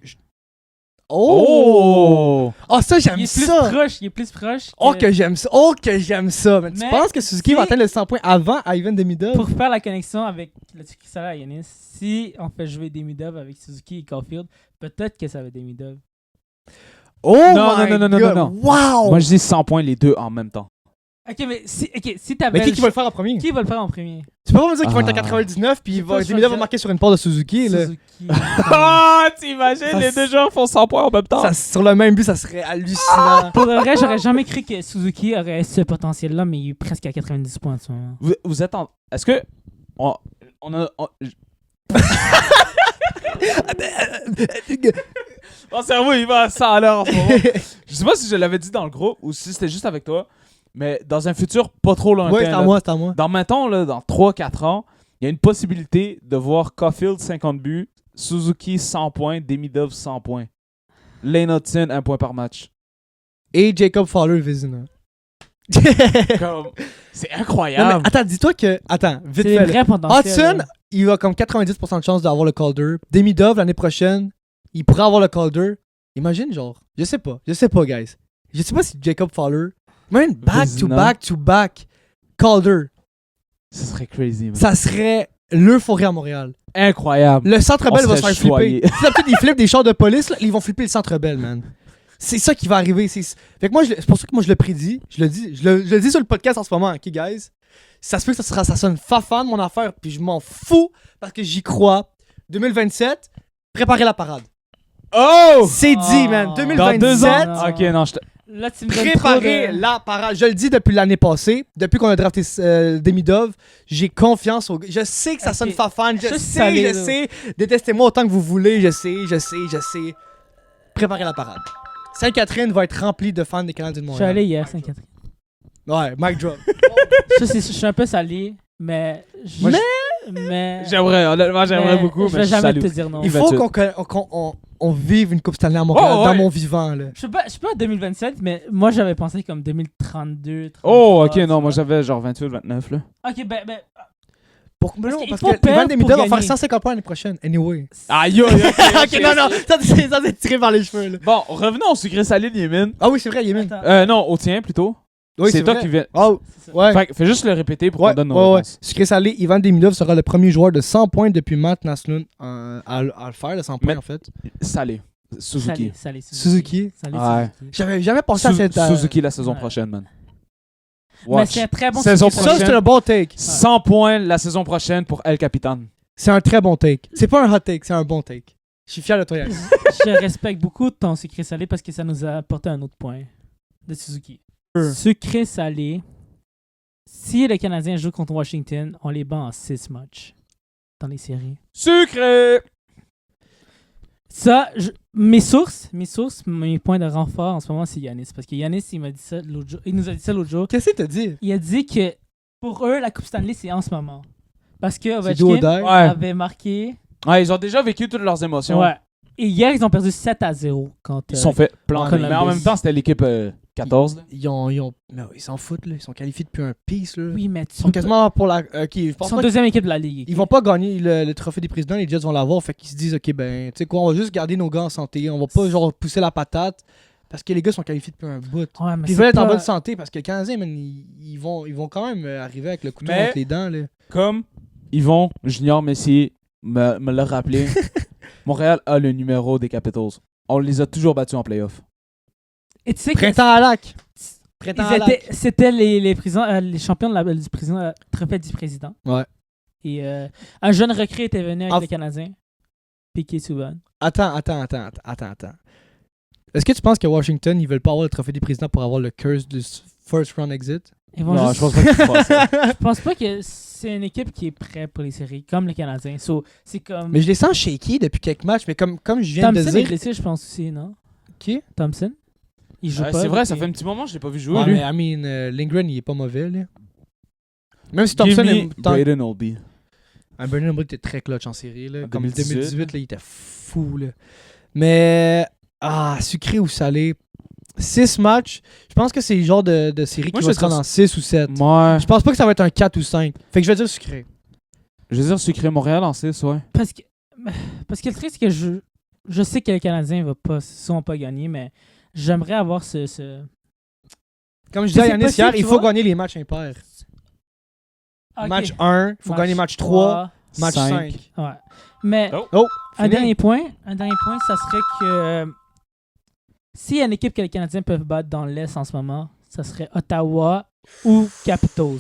Oh! Oh, ça, j'aime Il est plus ça! proche, il est plus proche. Oh, que j'aime ça! Oh, que j'aime ça! Mais tu Mais penses que Suzuki si- va atteindre le 100 points avant Ivan Demidov? Pour faire la connexion avec le sucré salé à Yanis, si on fait jouer Demidov avec Suzuki et Caulfield, peut-être que ça va être Demidov. Oh, Non, my non, non, non, God. non, Wow! Moi, je dis 100 points les deux en même temps. Ok, mais si t'avais. Mais qui va le faire en premier? Qui va le faire en premier? Tu peux pas me dire qu'il va être à Ah. 99 puis Je peux pas Demidov va choisir. marquer sur une part de Suzuki. Là. Suzuki. Ah, t'imagines, Ça, les deux joueurs font 100 points en même temps. Ça, sur le même but, ça serait hallucinant. Pour le vrai, j'aurais jamais cru que Suzuki aurait ce potentiel-là, mais il est presque à 90 points en ce moment. Vous êtes en... Est-ce que... On a... Mon cerveau, il va à 100 à l'heure en ce moment. Je sais pas si je l'avais dit dans le groupe ou si c'était juste avec toi, mais dans un futur pas trop lointain, Ouais, c'est à là, moi, c'est à moi. dans maintenant, là, dans 3-4 ans, il y a une possibilité de voir Caulfield 50 buts, Suzuki 100 points, Demidov 100 points. Lane Hudson 1 point par match. Et Jacob Fowler Vizina. Comme, c'est Non, mais incroyable. attends, dis-toi que. Attends, vite C'est fait. des là. vrais potentiels. Hudson, il a comme 90% de chance d'avoir le Calder. Demidov, l'année prochaine, il pourrait avoir le Calder. Imagine, genre. Je sais pas, guys. Je sais pas si Jacob Fowler. Même back to Vizina. back to back. Calder. Ce serait crazy, man. Ça serait l'euphorie à Montréal. Incroyable. Le Centre On Bell va se serait faire flipper. choyés. Si d'habitude ils flippent des chars de police, là, ils vont flipper le Centre Bell, man. C'est ça qui va arriver. Fait que moi, c'est pour ça que moi je le prédis. Je le dis sur le podcast en ce moment, ok, guys. Ça se peut que ça sonne fafan mon affaire, puis je m'en fous parce que j'y crois. 2027, préparez la parade. Oh! C'est dit, man. Dans Dans 2 2027, ans? Ok, non, je te... Là, tu me donnes trop préparez de... la parade. Je le dis depuis l'année passée, depuis qu'on a drafté Demidov, j'ai confiance au gars. Je sais que ça Ok. sonne fafan, je Juste sais, salé, je là. sais. Détestez-moi autant que vous voulez, je sais. Préparez la parade. Sainte-Catherine va être remplie de fans des Canadiens de Je suis Montréal. allé hier, Sainte-Catherine. Ouais, mic drop. Je suis un peu salé, mais... Moi, mais... J'aimerais, honnêtement, j'aimerais mais beaucoup, je mais vais je jamais salue. te dire non. Il va faut être- qu'on vive une Coupe Stanley à Montréal Oh, dans ouais. mon vivant, là. Je suis pas à 2027, mais moi, j'avais pensé comme 2032, 33, Oh, ok, tu non, moi vois. j'avais genre 28, 29, là. Ok, ben... Mais non, qu'il parce faut que Ivan perdre Demidov pour va faire gagner. 150 points l'année prochaine, anyway. Aïe, aïe, Ok, non, ça c'est tiré par les cheveux, là. Bon, revenons au sucré salé de Yémin. Ah oui, c'est vrai, Yémin. Attends, Non, au tien plutôt. Oui, c'est toi vrai. qui viens. Oh, c'est ça. ouais. Fait, fais juste le répéter pour Ouais, qu'on donne nos ouais. réponses. Sucré salé, Ivan Demidov sera le premier joueur de 100 points depuis Matt Naslund à le faire, le 100 points, Mais- en fait. Suzuki. Salé, Suzuki. Salé, Ouais. Suzuki. J'avais jamais pensé à cette... Suzuki la saison ouais. prochaine, man. Mais Watch. c'est un très bon Saison succès. Ça, prochaine. c'est un bon take. 100 points la saison prochaine pour El Capitan. C'est un très bon take. C'est pas un hot take, c'est un bon take. Je suis fier de toi, Yann. Je respecte beaucoup ton sucré salé parce que ça nous a apporté un autre point de Suzuki. Sucré salé. Si les Canadiens jouent contre Washington, on les bat en 6 matchs dans les séries. Sucré! Ça, mes sources, mes points de renfort en ce moment, c'est Yanis. Parce que Yanis, il m'a dit ça l'autre jour. Il nous a dit ça l'autre jour. Qu'est-ce que t'as dit? Il a dit que pour eux, la Coupe Stanley, c'est en ce moment. Parce que C'est do or die. Ovechkin Ouais. avait marqué. Ouais, ils ont déjà vécu toutes leurs émotions. Ouais. Et hier, ils ont perdu 7-0 contre. Ils se sont fait planter. Columbus. Mais en même temps, c'était l'équipe 14. Là. Mais ils s'en foutent, là. Ils sont qualifiés depuis un piece, là. Oui, mais Ils sont quasiment pour la... je Ils pense sont pas deuxième équipe de la Ligue. Ils vont pas gagner le trophée des présidents, les Jets vont l'avoir, fait qu'ils se disent, ok, ben, tu sais quoi, on va juste garder nos gars en santé, on va pas, genre, pousser la patate, parce que les gars sont qualifiés depuis un bout. Ouais, mais Puis ils c'est veulent être en pas- bonne santé, parce que les Canadiens, man, ils vont quand même arriver avec le couteau Mais- entre les dents, là. Comme Yvon Junior Messi me l'a rappelé, Montréal a le numéro des Capitals. On les a toujours battus en playoff. Et tu sais que Printemps à lac! Printemps à lac! c'était les champions du président, trophée du président. Ouais. Et un jeune recrue était venu avec Ah. les Canadiens. Piqué Souban. Attends. Est-ce que tu penses que Washington, ils veulent pas avoir le trophée des présidents pour avoir le curse du first round exit? Ils vont Non, juste- je pense pas qu'ils font ça. Je pense pas que c'est une équipe qui est prête pour les séries, comme les Canadiens. So, c'est comme. Mais je les sens shaky depuis quelques matchs, mais comme je viens Thompson de est dire... blessé, je pense aussi, non? Qui? Thompson? Il joue Ouais, pas. c'est vrai, donc ça il- fait un petit moment que je l'ai pas vu jouer. Ouais, lui. mais I mean, Lindgren, il est pas mauvais, là. Même si Give Thompson me est... Braden Oldby. Brandon Oldby était très clutch en série, là. En Comme 2018, 2018, là, il était fou, là. Mais... sucré ou salé... 6 matchs. Je pense que c'est le genre de série Moi, qui je va se vais rendre dire- en 6 ou 7. Ouais. Je pense pas que ça va être un 4 ou 5. Fait que je vais dire sucré. Je veux dire sucré Montréal en 6, ouais. Parce que le truc, c'est que je sais que le Canadien va pas, sûrement pas gagner, mais j'aimerais avoir ce... Comme je disais à C'est Yannis possible, hier, tu il faut vois. gagner les matchs impairs. Ok. Match 1, il faut gagner match 3, match 5. 5. Ouais. Mais Oh, un fini. dernier point, ça serait que s'il y a une équipe que les Canadiens peuvent battre dans l'Est en ce moment, ça serait Ottawa ou Capitals.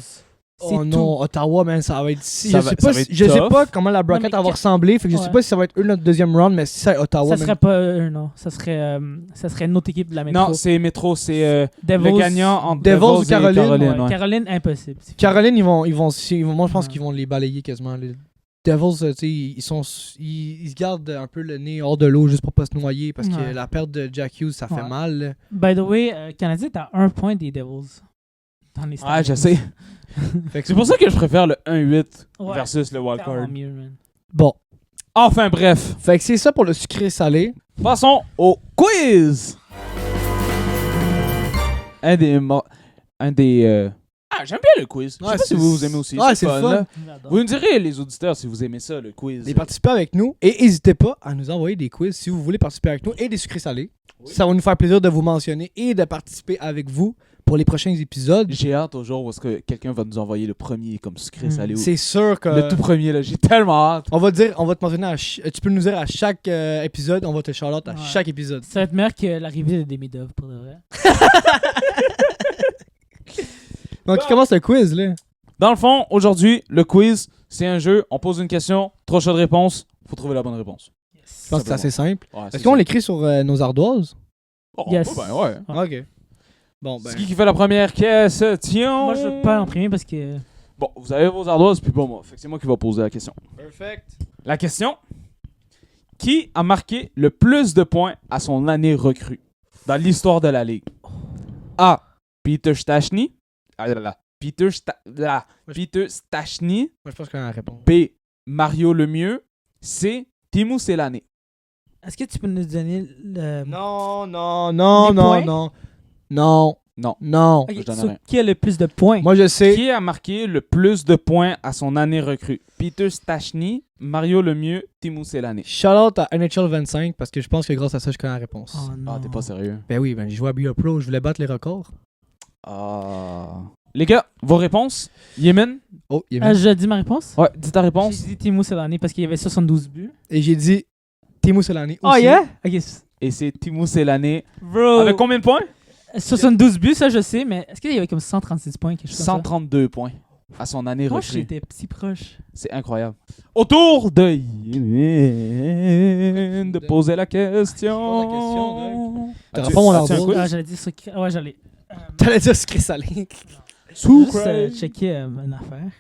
C'est Oh non, Ottawa, man, ça va être... Ça va être je sais tough. pas comment la bracket Non, mais va ressembler, fait que je sais Ouais. pas si ça va être eux notre deuxième round, mais si c'est Ottawa, Ça man, serait pas eux, non. Ça serait une autre équipe de la métro. Non, c'est Métro, c'est Devils. le gagnant entre Devils ou Devils et Caroline, Caroline. Ouais, ouais. Caroline, impossible. Caroline, moi je pense Ouais. qu'ils vont les balayer quasiment. Les Devils, tu sais, ils se gardent un peu le nez hors de l'eau juste pour pas se noyer parce que Ouais. la perte de Jack Hughes, ça fait Ouais. mal. là. By the way, Canadien est à 1 point des Devils. Dans les Ouais, je standings. sais. Fait que C'est pour ça que je préfère le 1-8 Ouais. versus le wildcard. Tellement mieux, man. Bon, Enfin, bref. fait que c'est ça pour le sucré salé. Passons au quiz. Ah, j'aime bien le quiz. Je sais Ouais, pas si c'est- vous aimez aussi. Ouais, c'est le fun. là. J'adore. Vous nous direz, les auditeurs, si vous aimez ça, le quiz. Et participez avec nous. Et n'hésitez pas à nous envoyer des quiz si vous voulez participer avec nous et des sucrés salés. Ça va nous faire plaisir de vous mentionner et de participer avec vous pour les prochains épisodes. J'ai hâte au jour où est-ce que quelqu'un va nous envoyer le premier comme sucré salé. ou- C'est sûr que... Le tout premier, là. J'ai tellement hâte. On va te mentionner tu peux nous dire à chaque épisode, on va te shout-out à Ouais. chaque épisode. Ça va être meilleur que l'arrivée de Demidov, pour de vrai. Donc, qui commence le quiz, là? Dans le fond, aujourd'hui, le quiz, c'est un jeu. On pose une question, 3 choix de réponse. Faut trouver la bonne réponse. Je pense que c'est assez simple. Ouais, Est-ce qu'on ça. l'écrit sur nos ardoises? Oh, Yes. ben, ouais. Ok. Bon, ben... C'est qui fait la première question? Moi, je veux pas en premier parce que... Bon, vous avez vos ardoises, puis bon, moi. Fait que c'est moi qui vais poser la question. Perfect. La question: qui a marqué le plus de points à son année recrue dans l'histoire de la Ligue? A. Peter Stastny. Ah là là. Peter Stastny. Moi, je pense qu'on a la réponse. B. Mario Lemieux. C. Timo Selane. Est-ce que tu peux nous donner le... Non, non, non, Les non, points? non. Non. Non. Non. Ok, Je donne sur rien. qui a le plus de points? Moi, je sais. Qui a marqué le plus de points à son année recrue? Peter Stastny, Mario Lemieux, Timo Selane. Shout-out à NHL 25 parce que je pense que grâce à ça, je connais la réponse. Oh, non. Ah, t'es pas sérieux. Ben oui, ben j'ai joué à Bio Pro, je voulais battre les records. Ah. Les gars, vos réponses? Yémen? Oh, il y Ah, avait... j'ai dit ma réponse? Ouais, dis ta réponse. J'ai dit Timo cette année parce qu'il y avait 72 buts. Et j'ai dit Timo Selane aussi. Oh yeah? Ok. Et c'est Timo Selane. Bro. Avec combien de points? 72 buts, ça je sais, mais est-ce qu'il y avait comme 136 points, quelque chose comme ça? 132 points à son année Moi, recrue. j'étais si proche. C'est incroyable. Autour de Yémen de poser la question. T'auras pas mon As-tu un ardoise? quiz? Ah, j'allais dire sur... Ouais, j'allais. T'allais dire sucré salé. Juste checker une affaire.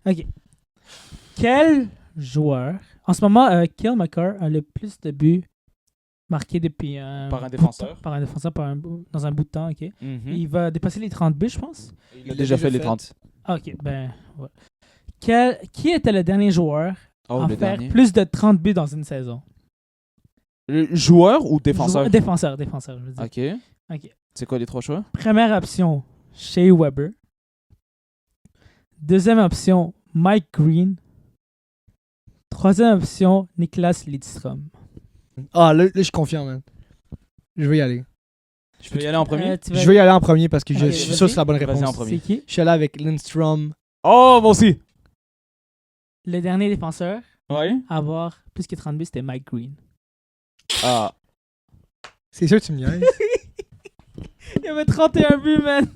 Ok. Quel joueur... En ce moment, Kyle McCarr a le plus de buts marqués depuis un... Par un bout de défenseur. temps- Par un défenseur dans un bout de temps, ok. Mhm. Il va dépasser les 30 buts, je pense. Il a déjà fait les 30. Ah, ok, ben... Ouais. Qui était le dernier joueur Oh, à le faire dernier. plus de 30 buts dans une saison? Joueur ou défenseur? Défenseur, je veux dire. Ok. Ok. C'est quoi les 3 choix? Première option, Shea Weber. Deuxième option, Mike Green. Troisième option, Niklas Lidström. Ah, là, je suis confiant, man. Je vais y aller. Je peux y aller en premier? Tu vas- Je vais y aller en premier parce que Ok, je suis vas-y. sûr que c'est la bonne Vas-y réponse. en premier. C'est qui? Je suis allé avec Lindstrom. Oh, moi aussi! Le dernier défenseur Ouais? à avoir plus que 30 buts, c'était Mike Green. Ah. C'est sûr que tu me niaises. Il y avait 31 buts, man!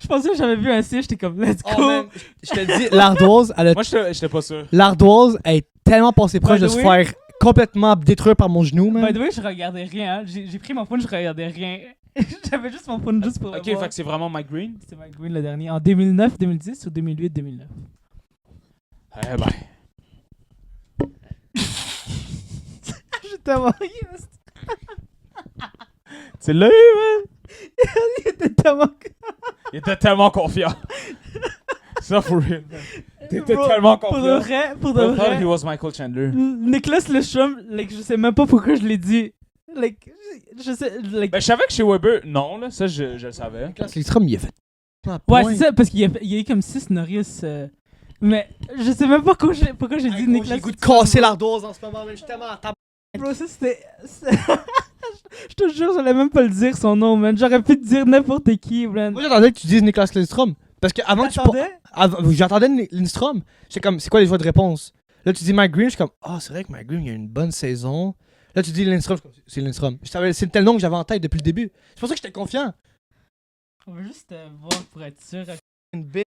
Je pensais que j'avais vu un C, j'étais comme, let's go! Oh, man, je te dis, l'ardoise, elle a Moi, j'étais pas sûr. l'ardoise est tellement passée proche By de the se way- faire complètement détruire par mon genou, man. By the way, je regardais rien. Hein. J'ai pris mon phone, je regardais rien. J'avais juste mon phone juste pour Ok, le voir. fait que c'est vraiment Mike Green? C'était Mike Green le dernier. En 2009, 2010 ou 2008, 2009? Eh ben. J'étais tellement... Yes. C'est lui, man! Il était tellement... Il était tellement confiant. Ça, for real. T'étais Bro, tellement Pour de confiant. vrai, pour de I thought he vrai. was Michael Chandler. Nicolas Lechum, like, je sais même pas pourquoi je l'ai dit. Like, je sais. Like, Ben, je savais que chez Weber, non, là, ça, je le savais. Niklas Lidstrom, il a fait. ouais, c'est ça, parce qu'il y a eu comme 6 Norris. Mais je sais même pas pourquoi j'ai dit Niklas. J'ai le goût de casser l'ardoise en ce moment, mais je suis tellement en tape. Bro, ça c'était. Je te jure, j'allais même pas le dire son nom, man. J'aurais pu te dire n'importe qui, man. Moi, j'attendais que tu dises Niklas Lidstrom. Parce que avant que tu. T'attendais? J'attendais Lindstrom. J'étais comme, c'est quoi les choix de réponse? Là, tu dis Mike Green, je suis comme, c'est vrai que Mike Green, il a une bonne saison. Là, tu dis Lindstrom, je suis comme, c'est Lindstrom. C'est le nom que j'avais en tête depuis le début. C'est pour ça que j'étais confiant. On va juste voir pour être sûr. Une bitch.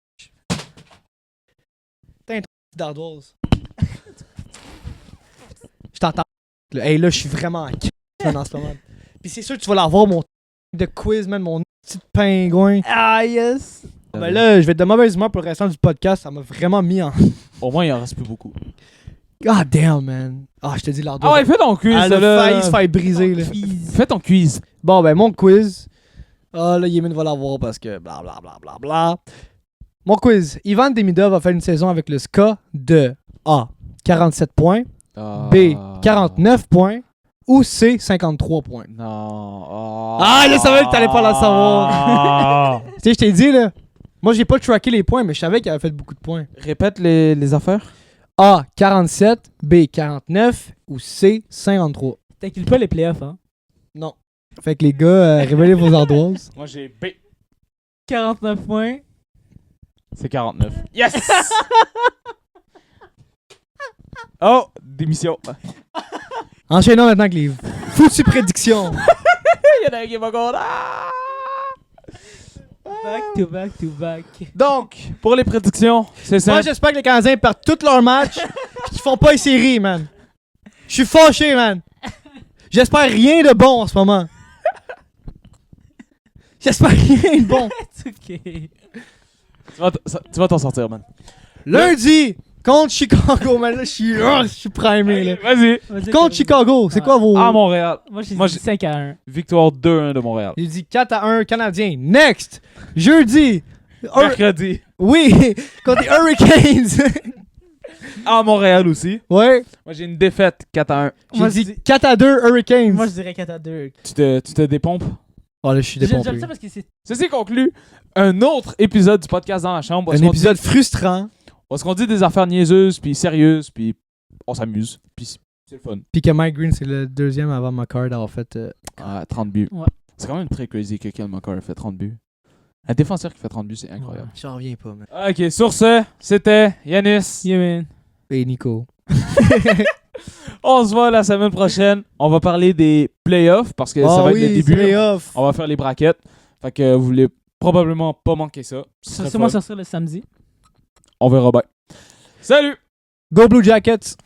T'as un d'ardoise. Je t'entends. Hey, là, je suis vraiment en c*** en ce moment. Puis c'est sûr que tu vas l'avoir, mon de quiz, man, mon petit pingouin. Ah, yes! Ben là, je vais être de mauvaise humeur pour le restant du podcast. Ça m'a vraiment mis en. Au moins, il en reste plus beaucoup. God damn, man. Je te dis l'ardoise. Ah ouais, fais ton quiz, Elle a là. failli se faire briser, là. Fais ton quiz. Bon, ben, mon quiz. Là, Yémen va l'avoir parce que bla. Mon quiz. Ivan Demidov a fait une saison avec le SKA de A. 47 points. B. 49 points. Ou C. 53 points. Non. Je savais que t'allais pas la savoir. Tu sais, je t'ai dit, là. Moi, j'ai pas tracké les points, mais je savais qu'il avait fait beaucoup de points. Répète les affaires. A. 47. B. 49. Ou C. 53. T'inquiète pas les playoffs, hein? Non. Fait que les gars, révélez vos ardoises. Moi, j'ai B. 49 points. C'est 49. Yes! Oh, démission. Enchaînons maintenant avec les foutues prédictions. Il y en a un qui va contre. Back to back to back. Donc, pour les prédictions, c'est Moi, ça. j'espère que les Canadiens perdent tous leurs matchs et qu'ils font pas les séries, man. Je suis fâché, man. J'espère rien de bon en ce moment. J'espère rien de bon. It's okay. Tu vas t'en sortir, man. Lundi, contre Chicago, man. Là, je suis primé, là. Vas-y. Vas-y, Contre Chicago, c'est quoi vos... À Montréal. Moi, j'ai Moi, dit 5-1. Victoire 2-1 de Montréal. J'ai dit 4-1 Canadiens. Next, jeudi. Mercredi. Oui, contre les Hurricanes. À Montréal aussi. Ouais. Moi, j'ai une défaite 4-1. J'ai Moi, dit je dis- 4-2 Hurricanes. Moi, je dirais 4-2. Tu te dépompes. Oh là, je suis J'aime dépompé. ça parce que c'est. Ceci conclut un autre épisode du podcast dans la chambre. Un épisode frustrant. Parce qu'on dit des affaires niaiseuses, puis sérieuses, puis on s'amuse. Puis c'est le fun. Puis que Mike Green, c'est le deuxième avant McCart d'avoir fait... 30 buts. Ouais. C'est quand même très crazy que Kel McCarr ait fait 30 buts. Un défenseur qui fait 30 buts, c'est incroyable. J'en reviens pas, man. Ok, sur ce, c'était Yanis. Yeah, man. Et Nico. On se voit la semaine prochaine. On va parler des playoffs parce que ça va être le début. playoffs. On va faire les brackets. Fait que vous voulez probablement pas manquer ça. Ce serait C'est moi fun. sortir le samedi. On verra bien. Salut! Go Blue Jackets!